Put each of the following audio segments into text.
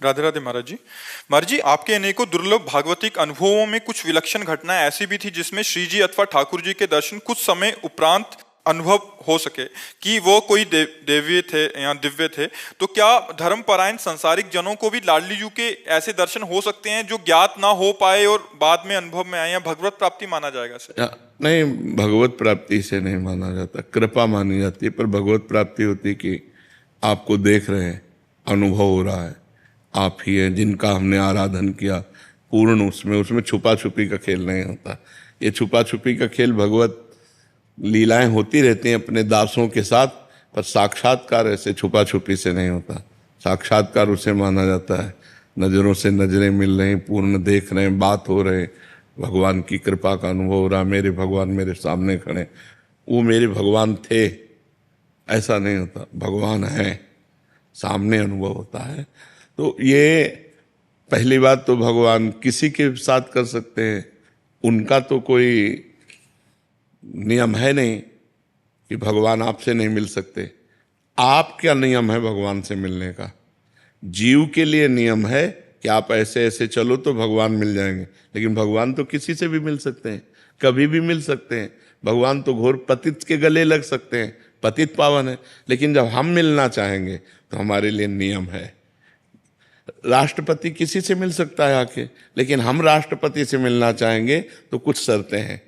राधे राधे महाराज जी। महाराज जी, आपके अनेकों दुर्लभ भागवतिक अनुभवों में कुछ विलक्षण घटनाएं ऐसी भी थी जिसमें श्री जी अथवा ठाकुर जी के दर्शन कुछ समय उपरांत अनुभव हो सके कि वो कोई देव्य थे या दिव्य थे। तो क्या धर्मपरायण संसारिक जनों को भी लाडली जी के ऐसे दर्शन हो सकते हैं जो ज्ञात ना हो पाए और बाद में अनुभव में आए, या भगवत प्राप्ति माना जाएगा सर? नहीं, भगवत प्राप्ति से नहीं माना जाता, कृपा मानी जाती है। पर भगवत प्राप्ति होती कि आपको देख रहे हैं, अनुभव हो रहा है, आप ही हैं जिनका हमने आराधन किया पूर्ण। उसमें छुपा छुपी का खेल नहीं होता। ये छुपा छुपी का खेल भगवत लीलाएं होती रहती हैं अपने दासों के साथ, पर साक्षात्कार ऐसे छुपा छुपी से नहीं होता। साक्षात्कार उसे माना जाता है नज़रों से नज़रें मिल रही, पूर्ण देख रहे हैं, बात हो रहे, भगवान की कृपा का अनुभव हो रहा, मेरे भगवान मेरे सामने खड़े, वो मेरे भगवान थे ऐसा नहीं होता, भगवान है सामने अनुभव होता है। तो ये पहली बात तो भगवान किसी के साथ कर सकते हैं, उनका तो कोई नियम है नहीं कि भगवान आपसे नहीं मिल सकते। आप क्या नियम है भगवान से मिलने का? जीव के लिए नियम है कि आप ऐसे ऐसे चलो तो भगवान मिल जाएंगे, लेकिन भगवान तो किसी से भी मिल सकते हैं, कभी भी मिल सकते हैं। भगवान तो घोर पतित के गले लग सकते हैं, पतित पावन है। लेकिन जब हम मिलना चाहेंगे तो हमारे लिए नियम है। राष्ट्रपति किसी से मिल सकता है आके, लेकिन हम राष्ट्रपति से मिलना चाहेंगे तो कुछ शर्तें हैं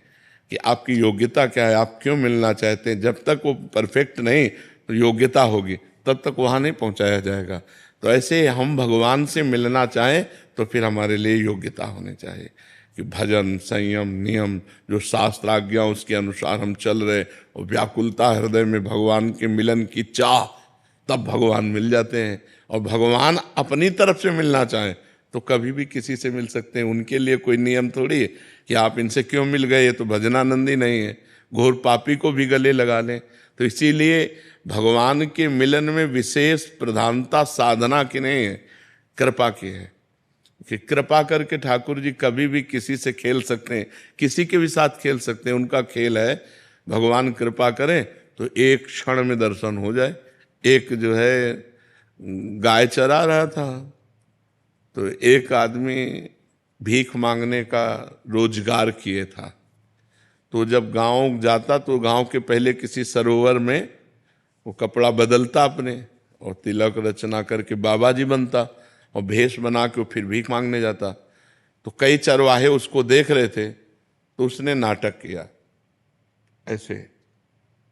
कि आपकी योग्यता क्या है, आप क्यों मिलना चाहते हैं। जब तक वो परफेक्ट नहीं तो योग्यता होगी, तब तक वहाँ नहीं पहुँचाया जाएगा। तो ऐसे हम भगवान से मिलना चाहें तो फिर हमारे लिए योग्यता होनी चाहिए कि भजन, संयम, नियम, जो शास्त्र आज्ञा उसके अनुसार हम चल रहे, और व्याकुलता हृदय में भगवान के मिलन की चाह, तब भगवान मिल जाते हैं। और भगवान अपनी तरफ से मिलना चाहें तो कभी भी किसी से मिल सकते हैं। उनके लिए कोई नियम थोड़ी है कि आप इनसे क्यों मिल गए, ये तो भजनानंदी नहीं है, घोर पापी को भी गले लगा लें। तो इसीलिए भगवान के मिलन में विशेष प्रधानता साधना की नहीं है, कृपा की है। कि कृपा करके ठाकुर जी कभी भी किसी से खेल सकते हैं, किसी के भी साथ खेल सकते हैं। उनका खेल है, भगवान कृपा करें तो एक क्षण में दर्शन हो जाए। एक जो है गाय चरा रहा था, तो एक आदमी भीख मांगने का रोजगार किए था। तो जब गांव जाता तो गांव के पहले किसी सरोवर में वो कपड़ा बदलता अपने, और तिलक रचना करके बाबा जी बनता, और भेष बना के फिर भीख मांगने जाता। तो कई चरवाहे उसको देख रहे थे, तो उसने नाटक किया ऐसे,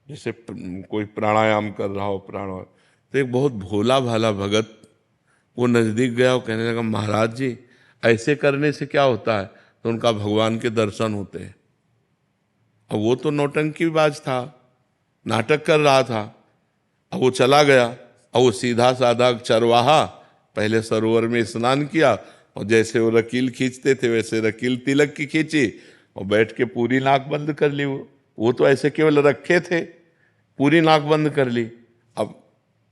जैसे कोई प्राणायाम कर रहा हो, प्राणायाम। तो एक बहुत भोला भाला भगत वो नज़दीक गया और कहने लगा, महाराज जी ऐसे करने से क्या होता है? तो उनका भगवान के दर्शन होते हैं। अब वो तो नौटंकीबाज था, नाटक कर रहा था। अब वो चला गया, और वो सीधा साधा चरवाहा पहले सरोवर में स्नान किया, और जैसे वो रकील खींचते थे वैसे रकील तिलक की खींची, और बैठ के पूरी नाक बंद कर ली। वो तो ऐसे केवल रखे थे, पूरी नाक बंद कर ली। अब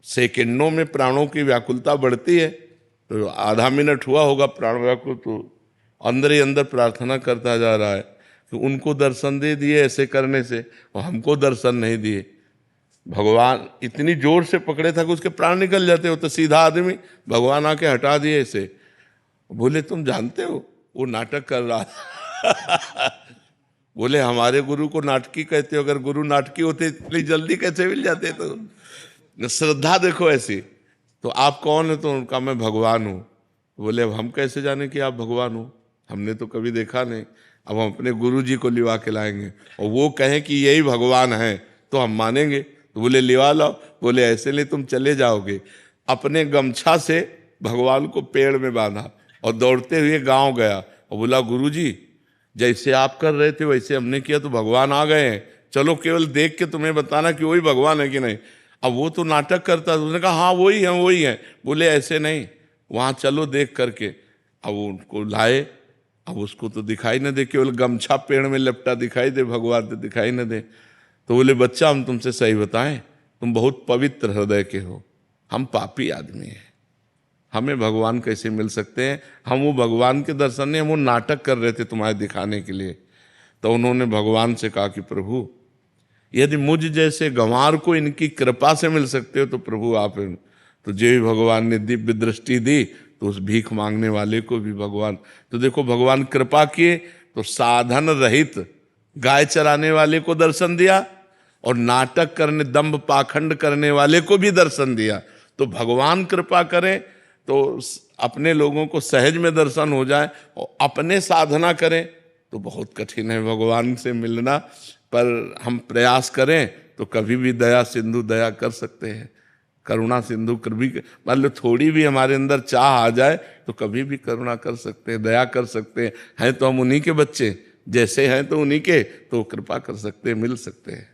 सेकंडों में प्राणों की व्याकुलता बढ़ती है, तो आधा मिनट हुआ होगा प्राण व्याकुल, तो अंदर ही अंदर प्रार्थना करता जा रहा है कि उनको दर्शन दे दिए ऐसे करने से, और हमको दर्शन नहीं दिए। भगवान इतनी जोर से पकड़े था कि उसके प्राण निकल जाते हो। तो सीधा आदमी, भगवान आके हटा दिए ऐसे। बोले तुम जानते हो वो नाटक कर रहा था। बोले हमारे गुरु को नाटकी कहते हो, अगर गुरु नाटकी होते इतनी जल्दी कैसे मिल जाते? तो श्रद्धा देखो ऐसी। तो आप कौन है? तो उनका मैं भगवान हूँ। बोले अब हम कैसे जाने कि आप भगवान हो, हमने तो कभी देखा नहीं। अब हम अपने गुरु जी को लिवा के लाएंगे, और वो कहें कि यही भगवान है तो हम मानेंगे। तो बोले लिवा लाओ। बोले ऐसे नहीं, तुम चले जाओगे। अपने गमछा से भगवान को पेड़ में बांधा और दौड़ते हुए गांव गया, और बोला गुरुजी जैसे आप कर रहे थे वैसे हमने किया तो भगवान आ गए हैं, चलो केवल देख के तुम्हें बताना कि वही भगवान है कि नहीं। अब वो तो नाटक करता था। उसने कहा हाँ वही है वही है। बोले ऐसे नहीं, वहाँ चलो देख करके। अब उनको लाए, अब उसको तो दिखाई न दे, केवल गमछा पेड़ में लपटा दिखाई दे, भगवान तो दिखाई न दे। तो बोले बच्चा हम तुमसे सही बताएं, तुम बहुत पवित्र हृदय के हो, हम पापी आदमी हैं, हमें भगवान कैसे मिल सकते हैं? हम वो भगवान के दर्शन नहीं, हम वो नाटक कर रहे थे तुम्हारे दिखाने के लिए। तो उन्होंने भगवान से कहा कि प्रभु यदि मुझ जैसे गंवार को इनकी कृपा से मिल सकते हो तो प्रभु आप। तो जो भगवान ने दिव्य दृष्टि दी तो उस भीख मांगने वाले को भी भगवान, तो देखो भगवान कृपा किए तो साधन रहित गाय चराने वाले को दर्शन दिया और नाटक करने, दंभ पाखंड करने वाले को भी दर्शन दिया। तो भगवान कृपा करें तो अपने लोगों को सहज में दर्शन हो जाए, और अपने साधना करें तो बहुत कठिन है भगवान से मिलना, पर हम प्रयास करें तो कभी भी दया सिंधु दया कर सकते हैं, करुणा सिंधु कभी मान लो थोड़ी भी हमारे अंदर चाह आ जाए तो कभी भी करुणा कर सकते हैं, दया कर सकते हैं तो हम उन्हीं के बच्चे, जैसे हैं तो उन्हीं के, तो कृपा कर सकते हैं, मिल सकते हैं।